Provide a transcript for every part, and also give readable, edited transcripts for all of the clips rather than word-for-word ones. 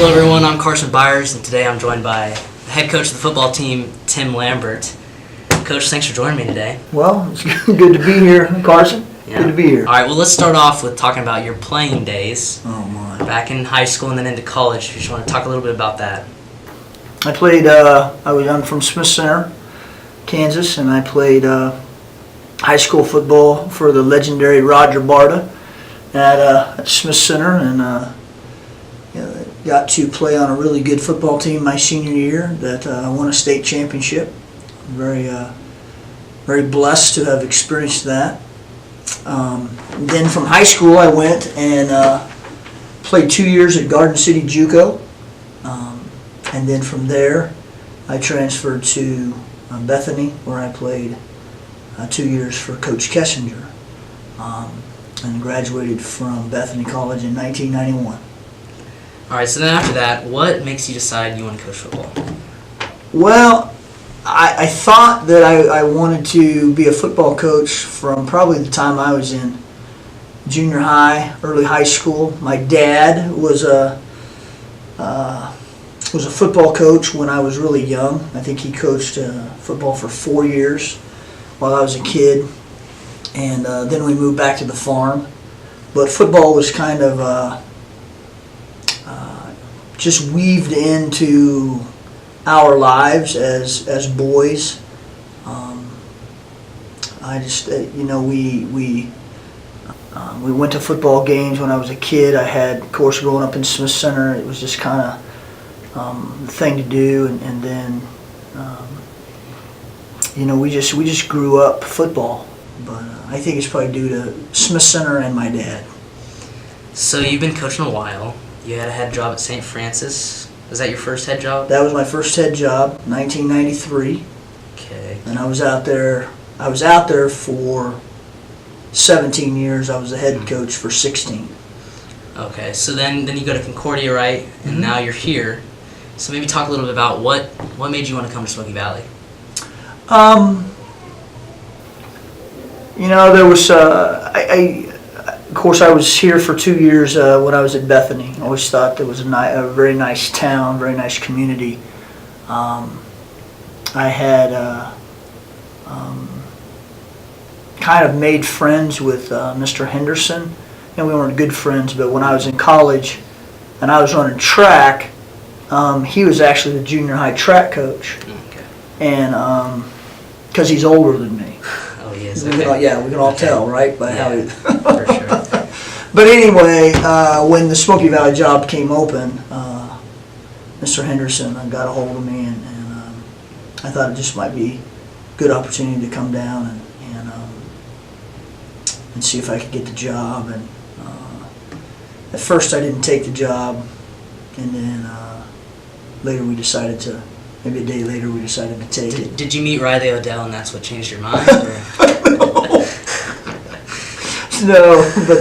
Hello everyone, I'm Carson Byers, and today I'm joined by the head coach of the football team, Tim Lambert. Coach, thanks for joining me today. Well, it's good to be here, Carson. Yeah. Good to be here. All right, well, let's start off with talking about your playing days. Oh, my. Back in high school and then into college. If you just want to talk a little bit about that. I played, I'm from Smith Center, Kansas, and I played high school football for the legendary Roger Barta at Smith Center, and got to play on a really good football team my senior year that won a state championship. Very blessed to have experienced that. Then from high school I went and played 2 years at Garden City JUCO, and then from there I transferred to Bethany, where I played 2 years for Coach Kessinger, and graduated from Bethany College in 1991. All right, so then after that, what makes you decide you want to coach football? Well, I thought that I wanted to be a football coach from probably the time I was in junior high, early high school. My dad was a football coach when I was really young. I think he coached football for 4 years while I was a kid, and then we moved back to the farm. But football was kind of just weaved into our lives as boys. I just we went to football games when I was a kid. I had, of course, growing up in Smith Center, it was just kind of the thing to do, and then we just grew up football. But I think it's probably due to Smith Center and my dad. So you've been coaching a while. You had a head job at St. Francis. Was that your first head job? That was my first head job, 1993. Okay. And I was out there for 17 years. I was the head coach for 16. Okay, so then you go to Concordia, right? And now you're here. So maybe talk a little bit about what made you want to come to Smoky Valley. There was of course, I was here for 2 years when I was at Bethany. I always thought it was a very nice town, very nice community. I had kind of made friends with Mr. Henderson, and we weren't good friends, but when I was in college and I was running track, he was actually the junior high track coach. Okay. And because he's older than me. Oh, he is. We Okay. can all tell, right, by how he... For sure. But anyway, when the Smoky Valley job came open, Mr. Henderson got a hold of me, and I thought it just might be a good opportunity to come down and see if I could get the job. And at first I didn't take the job, and then later we decided to, maybe a day later we decided to take it. Did you meet Riley Odell and that's what changed your mind? No, but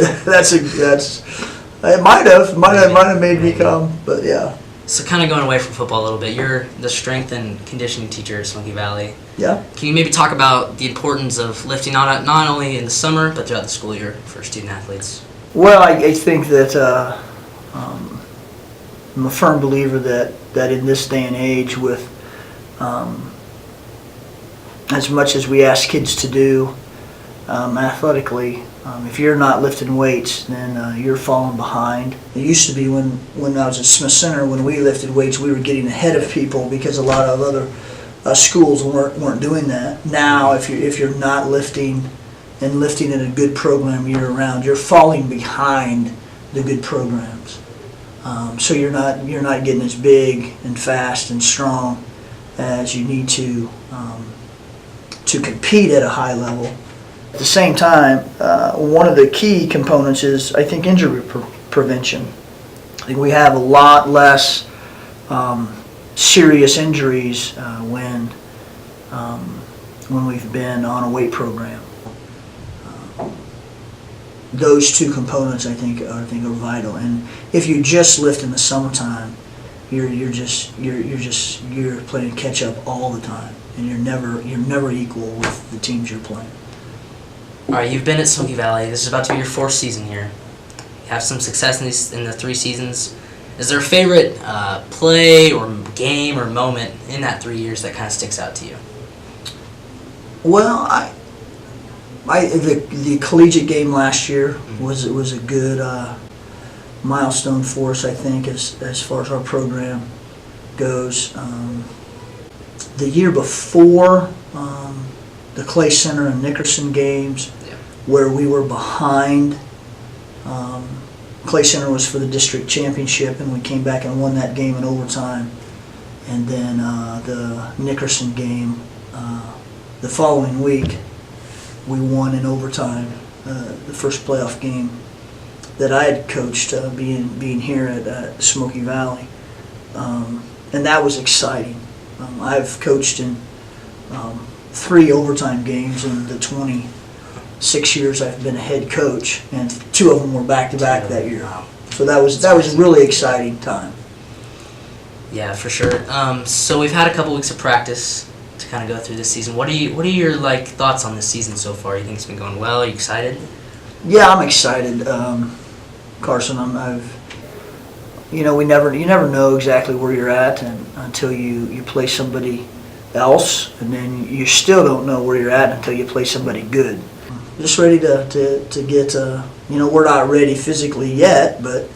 it might have made me come, but yeah. So kind of going away from football a little bit, you're the strength and conditioning teacher at Smoky Valley. Yeah. Can you maybe talk about the importance of lifting not only in the summer but throughout the school year for student athletes? Well, I think that I'm a firm believer that in this day and age, with as much as we ask kids to do athletically, if you're not lifting weights, then you're falling behind. It used to be when I was at Smith Center, when we lifted weights, we were getting ahead of people because a lot of other schools weren't doing that. Now, if you're not lifting and lifting in a good program year round, you're falling behind the good programs. So you're not getting as big and fast and strong as you need to compete at a high level. At the same time, one of the key components is, I think, injury prevention. I think we have a lot less serious injuries when we've been on a weight program. Those two components, I think are vital. And if you just lift in the summertime, you're playing catch up all the time, and you're never equal with the teams you're playing. All right, you've been at Smoky Valley. This is about to be your fourth season here. You have some success in the 3 seasons. Is there a favorite play or game or moment in that 3 years that kind of sticks out to you? Well, the collegiate game last year was a good milestone for us, I think, as far as our program goes. The year before, the Clay Center and Nickerson games, where we were behind. Clay Center was for the district championship, and we came back and won that game in overtime. And then the Nickerson game, the following week, we won in overtime, the first playoff game that I had coached, being here at Smoky Valley. And that was exciting. I've coached in 3 overtime games in the 26 years I've been a head coach, and 2 of them were back-to-back that year. So that was a really exciting time. Yeah, for sure. So we've had a couple weeks of practice to kind of go through this season. What are your thoughts on this season so far? You think it's been going well? Are you excited? Yeah, I'm excited, Carson. you never know exactly where you're at until you play somebody else, and then you still don't know where you're at until you play somebody good. Just ready to get. We're not ready physically yet, but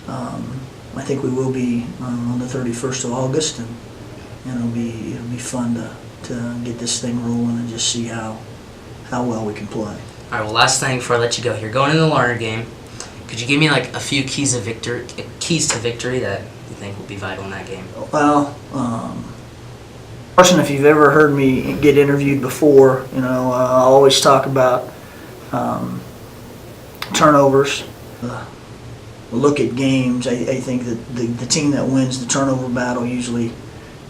I think we will be on the 31st of August, and it'll be fun to get this thing rolling and just see how well we can play. All right. Well, last thing before I let you go here, going into the Larner game, could you give me a few keys to victory that you think will be vital in that game? Well, Carson, if you've ever heard me get interviewed before, I always talk about turnovers. Look at games. I think that the team that wins the turnover battle usually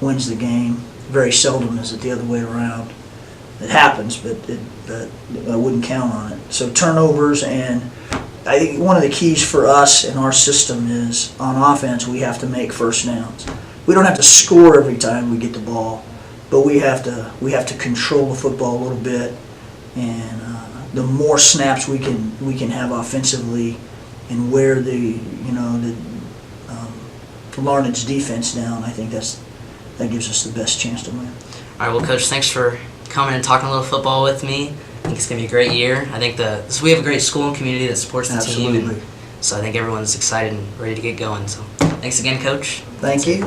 wins the game. Very seldom is it the other way around. It happens, but I wouldn't count on it. So turnovers, and I think one of the keys for us in our system is on offense we have to make first downs. We don't have to score every time we get the ball, but we have to control the football a little bit, and the more snaps we can have offensively, and wear the Larned's defense down, I think that gives us the best chance to win. All right, well, Coach, thanks for coming and talking a little football with me. I think it's going to be a great year. I think we have a great school and community that supports the team. And so I think everyone's excited and ready to get going. So thanks again, Coach. Thank you.